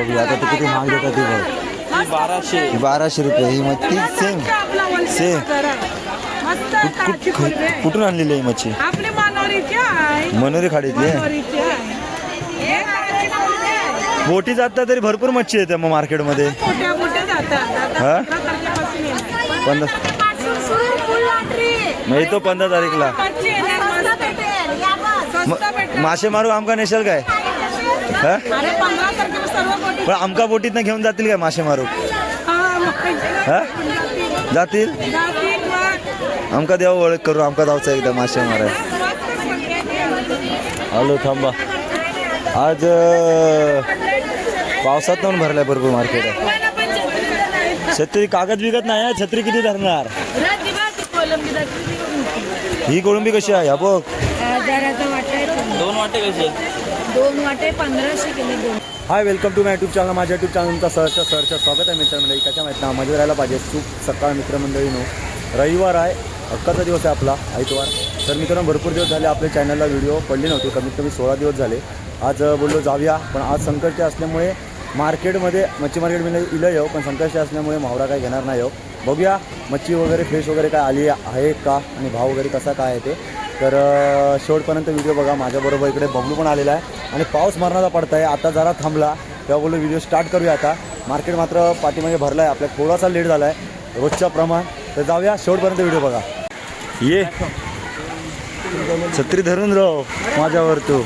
बघूया आता ते किती महाग देतात ती बघ. 1200 रुपये ही मच्छी सेम सेम. कुठून आणलेली आहे मच्छी? आपली मनोरीची मनोरी खाडीतली आहे. बोटी जातात तरी भरपूर मच्छी येते मग मार्केटमध्ये. मोठ्या मोठ्या जातात. हा 15 मग येतो 15 तारीखला. मासे मारू आमका नेशाल काय? हा पण आमका बोटीतनं घेऊन जातील काय मासे मारू? हा जातील. आमका देवा ओळख करू. आमका जाऊचं एकदा मासे माराय. आलो थांबा. आज पावसात पण भरलाय भरपूर मार्केट आहे. छत्री कागद विकत नाही. छत्री किती धरणार? ही कोळंबी कशी आहे? हा बघ 2 वाटे कसे? 2 वाटे 1500 किलो. Hi welcome to my YouTube channel. माझ्या यूट्यूब चॅनल तुमचं सहर्ष स्वागत आहे मित्रमंडळी. कशा माहीत ना मजा राहायला पाहिजे. खूप सकाळ मित्रमंडळीनो रविवार आहे. हक्काचा दिवस आहे आपला आयतवार. तर मित्रांनो भरपूर दिवस झाले आपल्या चॅनलला व्हिडिओ पडले नव्हते. कमीत कमी 16 दिवस झाले. आज बोललो जाऊया पण आज संकष्टी असल्यामुळे मार्केटमध्ये मच्छी मार्केटमध्ये इलं येऊ पण संकष्टी असल्यामुळे मावरा काय घेणार नाही येऊ. बघूया मच्छी वगैरे फ्रेश वगैरे काय आली आहे का आणि भाव वगैरे कसा काय आहे ते. तर शेवटपर्यंत व्हिडिओ बघा. माझ्याबरोबर इकडे बबलू पण आलेला आहे आणि पाऊस मरणाचा पडत आहे. आता जरा थांबला तेव्हा बोललो व्हिडिओ स्टार्ट करूया. आता मार्केट मात्र पाठीमागे भरला आहे. आपल्या थोडासा लेट झाला आहे रोजच्या प्रमाण. तर जाऊया शेवटपर्यंत व्हिडिओ बघा. ये छत्री धरून राव माझ्यावर तू.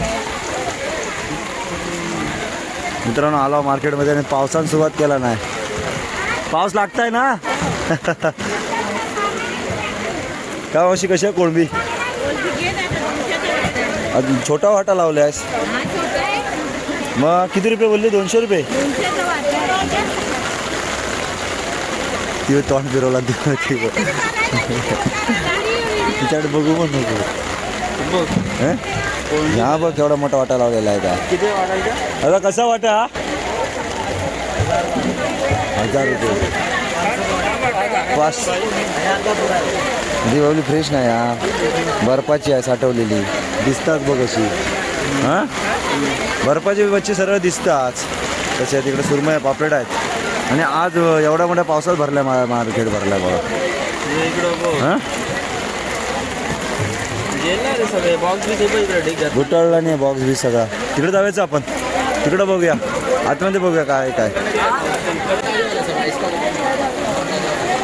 मित्रांनो आला मार्केटमध्ये आणि पावसानं सुरुवात केला नाही. पाऊस लागताय ना? काय अशी कशी आहे कोळंबी? छोटा वाटा लावला आहेस मग किती रुपये बोलले? 200 रुपये. ती तोंड फिरवला तिच्याकडे बघू पण नको. हा बघ केवढा मोठा वाटा लावलेला आहे का? किती वाटायचं? आता कसा वाटा? 1000 रुपये. 5 दिवाळी फ्रेश नाही हा. बर्फाची आहे साठवलेली. दिसतात बघ अशी. हां बर्फाची मच्छी सरळ दिसतात. तसे तिकडे सुरमई पापलेट आहेत. आणि आज एवढ्या मोठ्या पावसात भरलाय मार्केट भरलाय बघा. हां गुटाळला नाही बॉक्स बी सगळा. तिकडे जायचं आपण. तिकडं बघूया आतमध्ये बघूया काय काय.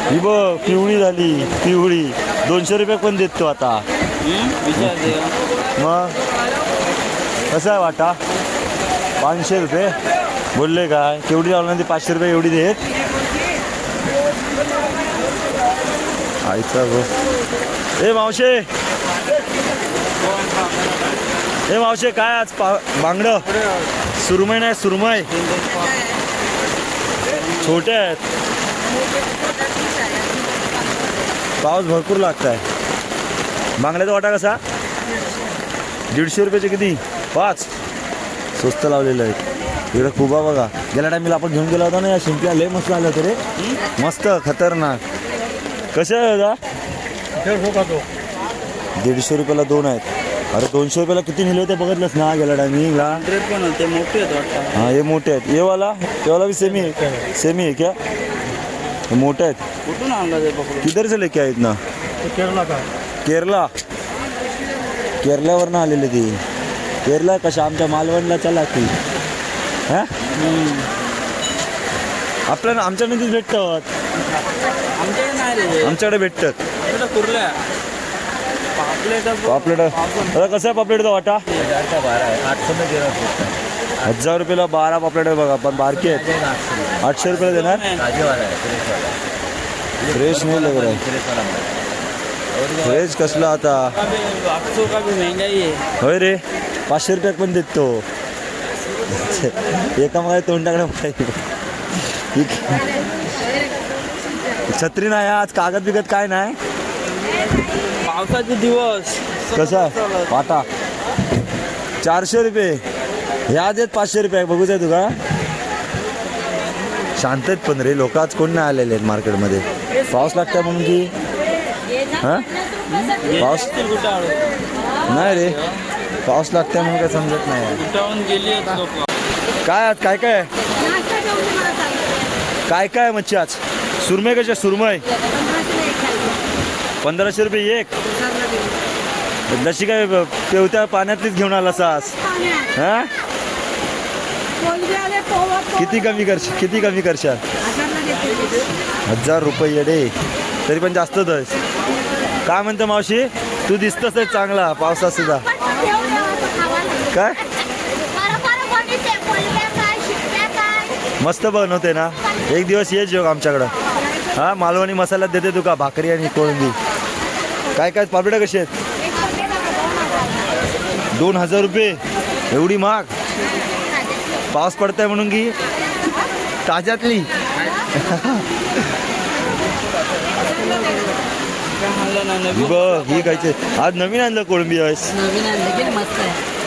ही बघ पिवळी झाली पिवळी. 200 रुपये पण देतो आता. मग कसं आहे वाटा? 500 रुपये बोलले काय? केवढी लावणार ती? 500 रुपये एवढी देत. आयचा गो. ए मावशे ए मावशे काय आज बांगडं? सुरमई नाही सुरमई छोटे आहेत. पाऊस भरपूर लागत आहे. बांगड्याचा वाटा कसा? 150 रुपयाचे किती? 5. स्वस्त लावलेलं आहे. इकडे कुबा बघा. गेल्या टायमीला आपण घेऊन गेला होता ना या शिंपल्या. लय मस्त आलं होतं रे. मस्त खतरनाक. कसे आहे दादा? 150 रुपयाला 2 आहेत. अरे 200 रुपयाला किती नेले होते बघितलंस ना गेल्या टायमिंगला? ते मोठे आहेत. हां हे मोठे आहेत. ये वाला भी सेमी आहे. सेमी आहे क्या? हे मोठे आहेत. कुठून आणला ते पकडून? किधर से लेके आहेत ना? केरला. केरल्यावरनं आलेले ती. केरला कशा आमच्या मालवणला चला की. हां आपल्याला आमच्याकडेच भेटतात. आमच्याकडे भेटतात. पापलेट आता कसं आहे पापलेटचा वाटा? 1000 रुपयाला 12 पापलेट आहे बघा. पण बारकी आहेत. 800 रुपयाला देणार. फ्रेश नाही लग रहा है. फ्रेश कसला आता? होय रे 500 रुपयात पण देतो. एका मला तोंडाकडे छत्री नाही आज. कागद बिगत काय नाही. पावसाचे दिवस. कसा वाटा? 400 रुपये. ह्या देत 500 रुपये. बघूच आहे तुका. शांत आहेत पण रे लोक आज कोण नाही आलेले आहेत मार्केटमध्ये. पाऊस लागतंय म्हणून की हां पाऊस नाही रे. पाऊस लागतंय म्हणून काय समजत नाही. काय आज काय काय काय काय मच्छी आज सुरमई कशा सुरमई 1500 रुपये एक. जशी काय पेवत्या पाण्यातलीच घेऊन आला सास हा. किती कमी करशाल 1000 रुपये येडे तरी पण जास्तच आहे. काय म्हणते मावशी तू दिसतस चांगला पावसात सुद्धा काय मस्त बनवते ना. एक दिवस ये जेव आमच्याकडं हा. मालवणी मसाल्यात देते तुका भाकरी आणि कोळंबी. काय काय पापड्या कशी आहेत 2000 रुपये एवढी महाग. पाऊस पडताय म्हणून की ताज्यातली बघ ही खायचे. आज नवीन आणलं कोळंबी आहेस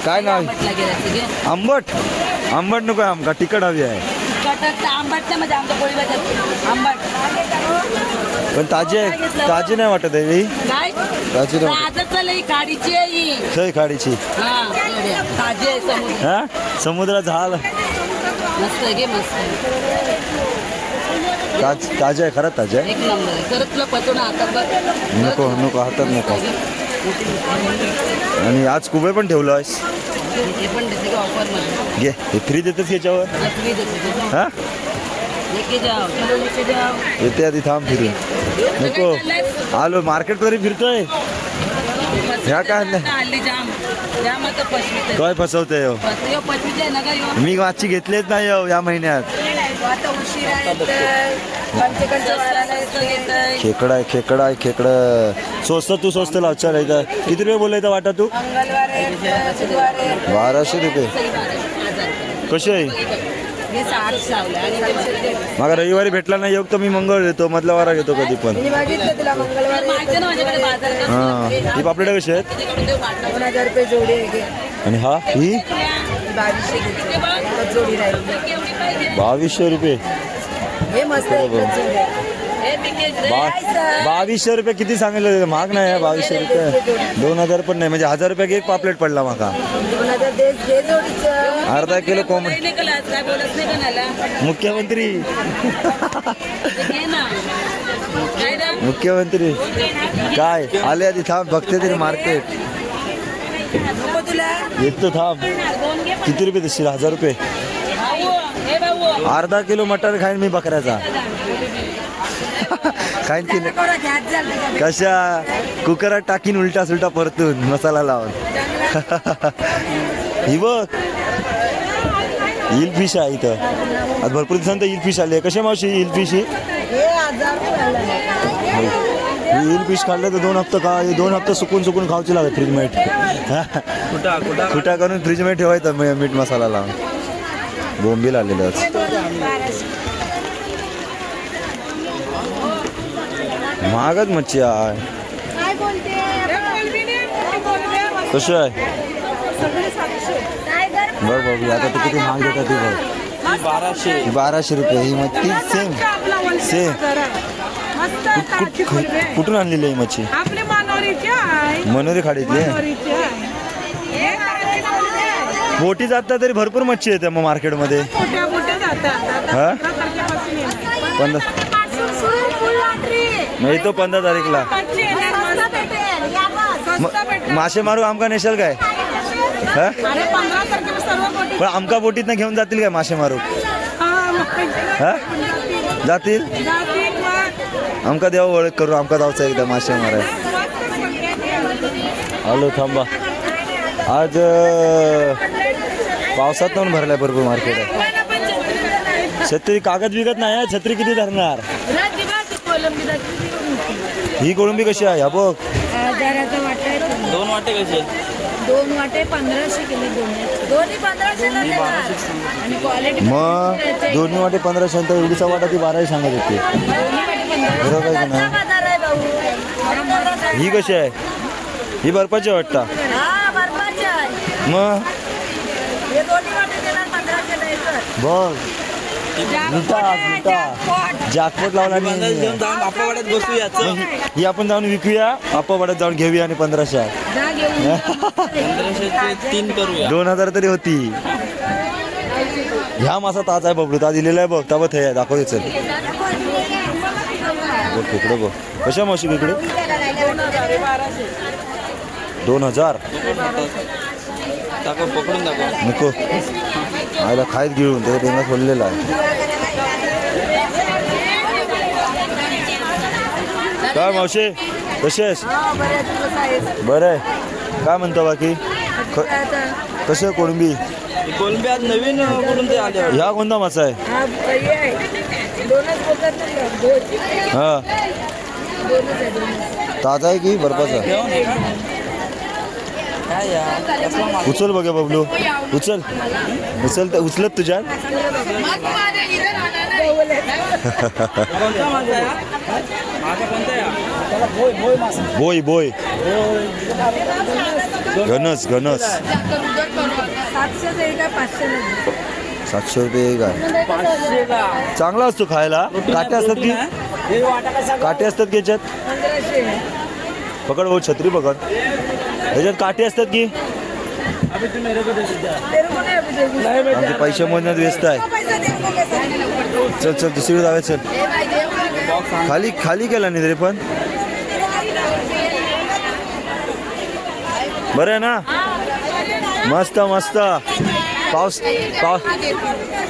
काय नाव आंबट. आंबट नको आहे आमका तिखट हवी आहे पण ताजी नाही वाटत आहे ही. ताजी नाही सही खाडीची हा. समुद्रात झाल ताजे आहे खरंच ताजे आहे. नको नको हातात नको. आणि आज कुबे पण ठेवलं आहेस घे हे फ्री देतेस याच्यावर हा. येते आधी थांब फिरून नको आलो मार्केट मध्ये फिरतोय. ह्या काय काय फसवते मी मागची घेतलेच नाही या महिन्यात. खेकडा आहे खेकडा आहे खेकडं स्वस्त तू स्वस्त लावचा नाही तर किती रुपये बोलायचं वाटा तू 1200 रुपये कशी आहे. मग रविवारी भेटला नाही योग तर मी मंगळ देतो मधला वारा घेतो कधी पण. हा ही पापलेट कशी आहेत 2000 रुपये जोडी आहे. आणि हा ही 2200 रुपये. हे मस्त आहे 2200 रुपये किती सांगितलं महाग नाही 2200 रुपये 2000 पण नाही म्हणजे 1000 रुपये एक पापलेट पडला माका. 2000 दे जोडीचं अर्धा किलो कोंबडी मुख्यमंत्री मुख्यमंत्री काय आले आधी थांब बघते तरी मार्केट येतो थांब. किती रुपये देशील 1000 रुपये. अर्धा किलो मटण खाईन मी बकऱ्याचा खाईन की कशा कुकरात टाकीन उलटा सुलटा परतून मसाला लावून. ही बघ इल फिश आहे इथं आज भरपूर दिवसांत इल फिश आली आहे. कशा मावशी इल फिश ही इल फिश खाल्लं तर 2 हप्ता का 2 हप्ता सुकून खाऊची लागत फ्रीज मीठ खुटा करून फ्रीज मध्ये ठेवायचं मीठ मसाला लावून. बोंबील आलेलं महागच मच्छी आहे. कशी आहे बघ बघू आता तू किती महाग देतात ती बघ. 1200 रुपये ही मच्छी सेम सेम. कुठून आणलेली आहे मच्छी मनोरी खाडीतली मोठी जातात तरी भरपूर मच्छी येते मग मार्केटमध्ये. हा 15 नाही तो 15 तारीखला मासे मारू आमका नेशाल काय हा. पण आमका बोटीतनं घेऊन जातील काय मासे मारू हा जातील. आमका देवा ओळख करू आमका जाऊचं एकदा मासे माराय. आलो थांबा आज पावसात पण भरलाय भरपूर मार्केट आहे. छत्री कागद विकत नाही छत्री किती धरणार. ही कोळंबी कशी आहे बघ 2 वाटे कसे 2 वाटे 1500 किलो दोन्ही 1500 आणि क्वालिटी मग 2 वाटे 1500 तर एवढीचा वाटा ती 12 सांगत होती बरोबर आहे ना. ही कशी आहे ही बर्फाची वाटता मग बघ जॅकपॉट लावला आपावाड्यात बसू याचं ही आपण जाऊन विकूया आपावाड्यात जाऊन घेऊया आणि 1500 आहे 1500 3 करूया 2000 तरी होती. ह्या मासा ताज आहे बबलू ता दिलेला आहे बघ ता बघ हे दाखव चल बघ खेकडे बघ कशा मावशी खेकडे 2000 दाखव पकडून दाखव नको आयला खायत गिळून त्याचा पेंगा खोललेला आहे काय मावशी कशी आहेस बरं आहे काय म्हणतो बाकी कसं आहे कोळंबी कोलंबी आज नवीन कुठून ते आले ह्या कोणता मासा आहे हा ताजा आहे की बर्फाचा काय यार उचल बघा बबलू उचल उचल तर उचलत तुझ्या कोणता मासा आहे माझा कोणता आहे बोय बोय घनस घनस 700 रुपये काय चांगला असतो खायला काटे असतात की काटे असतात की याच्यात पकड भाऊ छत्री पकड याच्यात काटे असतात की आमचे पैसे मोजण्यात व्यस्त आहे चल चल दुसरीकडे जावे चल खाली खाली केला नाही तरी पण बरं आहे ना मस्त मस्त पाऊस पाऊस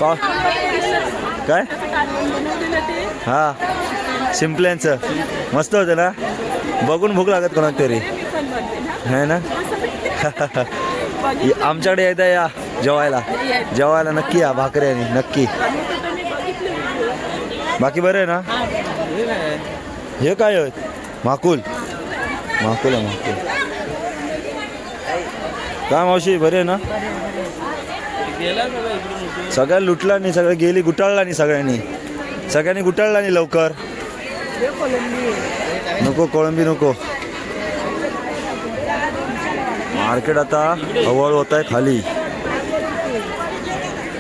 पाऊस काय हा शिंपल्यांचं मस्त होतं ना बघून भूक लागत कोणाक तरी है ना आमच्याकडे एकदा या जेवायला जेवायला नक्की या भाकऱ्याने नक्की बाकी बरं आहे ना हे काय आहे माकुल माकुल आहे माकुल काय मावशी बरे आहे ना सगळ्या लुटला नाही सगळं गेली गुटाळला नाही सगळ्यांनी गुटाळला नाही लवकर नको कोळंबी नको मार्केट आता हळूहळू होत आहे खाली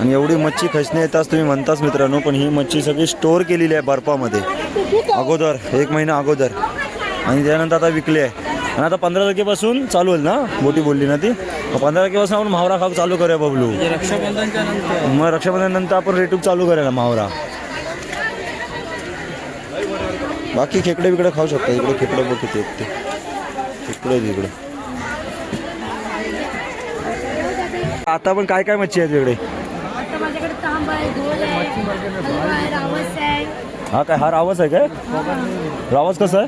आणि एवढी मच्छी खचणे येताच तुम्ही म्हणताच मित्रांनो पण ही मच्छी सगळी स्टोअर केलेली आहे बर्फामध्ये अगोदर 1 महिना अगोदर आणि त्यानंतर आता विकली आहे आणि आता 15 तारखेपासून चालू होईल ना बोटी बोलली ना ती 15 तारखेपासून आपण मावरा खाऊ चालू करूया बबलू रक्षाबंधनच्या नंतर मग रक्षाबंधन नंतर आपण रेटूप चालू करूया ना मावरा बाकी खेकडे बिकडे खाऊ शकता इकडे खेकडे बघ किती आहेत ते खेकडे इकडे आता पण काय काय मच्छी आहेत वेगळे आता माझ्याकडे तांबा आहे घोल आहे हलवा आहे रावस आहे हा काय हा रावस आहे काय रावस कसं आहे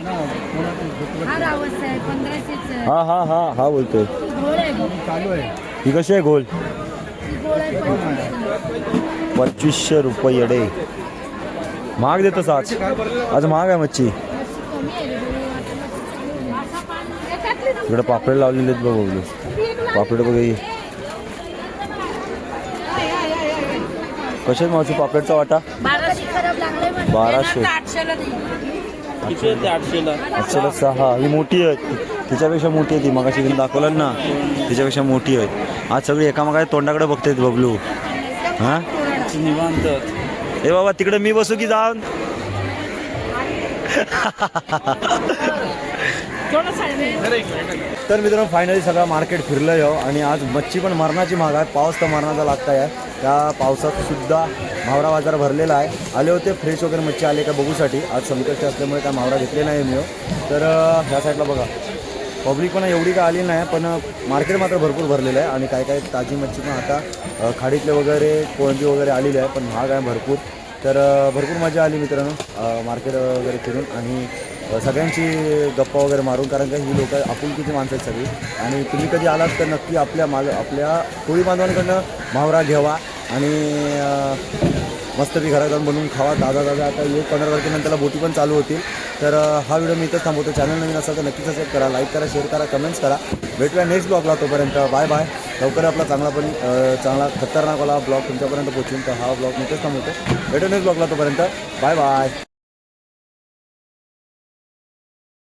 हा रावस आहे 1500 आहे हा हा हा हा बोलतोय घोळ आहे चालू आहे ही कशी आहे गोल घोळ आहे 2500 रुपये अडे महाग देतस आज आज महाग आहे मच्छी इकडे पापड लावलेले आहेत बघ बघू पापड बघ कसे मावशी पापडचा वाटा 1200 खराब लागले 1200 800 ला किती आहे ते 800ला 800 6 ही मोठी आहे तिच्यापेक्षा मोठी आहे ती मगाशी तुम्ही दाखवलं ना तिच्यापेक्षा मोठी आहे आज सगळी एकामेका तोंडाकडे बघतायत बबलू हां निवांत ए बाबा तिकडे मी बसू की जाऊन तर मित्रांनो फायनली सगळं मार्केट फिरलं हो आणि आज मच्छी पण मरणाची महाग आहे पाऊस तर मरणाचा लागताय आहे त्या पावसात सुद्धा मावरा बाजार भरलेला आहे आले होते फ्रेश वगैरे मच्छी आले का बघूसाठी आज संकष्टी असल्यामुळे काय मावरा घेतले नाही मी तर ह्या साईडला बघा पब्लिक पण एवढी काय आली नाही पण मार्केट मात्र भरपूर भरलेलं आहे आणि काय काय ताजी मच्छी पण आता खाडीतले वगैरे कोळंबी वगैरे आलेली आहे पण महाग आहे भरपूर तर भरपूर मजा आली मित्रांनो मार्केट वगैरे फिरून आणि सगळ्यांची गप्पा वगैरे मारून कारण का ही लोक आपुलकीची माणसं आहेत सगळी आणि तुम्ही कधी आलात तर नक्की आपल्या कोळी बांधवांकडनं मावरा घ्यावा आणि मस्तपैकी घरात जाऊन बनवून खावा दादा आता 15 तारखेनंतर बोटी पण चालू होतील तर हा व्हिडिओ मी इथंच थांबवतो चॅनल नवीन असेल तर नक्की सबस्क्राईब करा लाईक करा शेअर करा कमेंट्स करा भेटूया नेक्स्ट ब्लॉगला तोपर्यंत बाय बाय लवकर आपला चांगला खतरनाकवाला ब्लॉग तुमच्यापर्यंत पोहोचून तर हा ब्लॉग मी इथंच थांबवतो भेटूया नेक्स्ट ब्लॉगला तोपर्यंत बाय बाय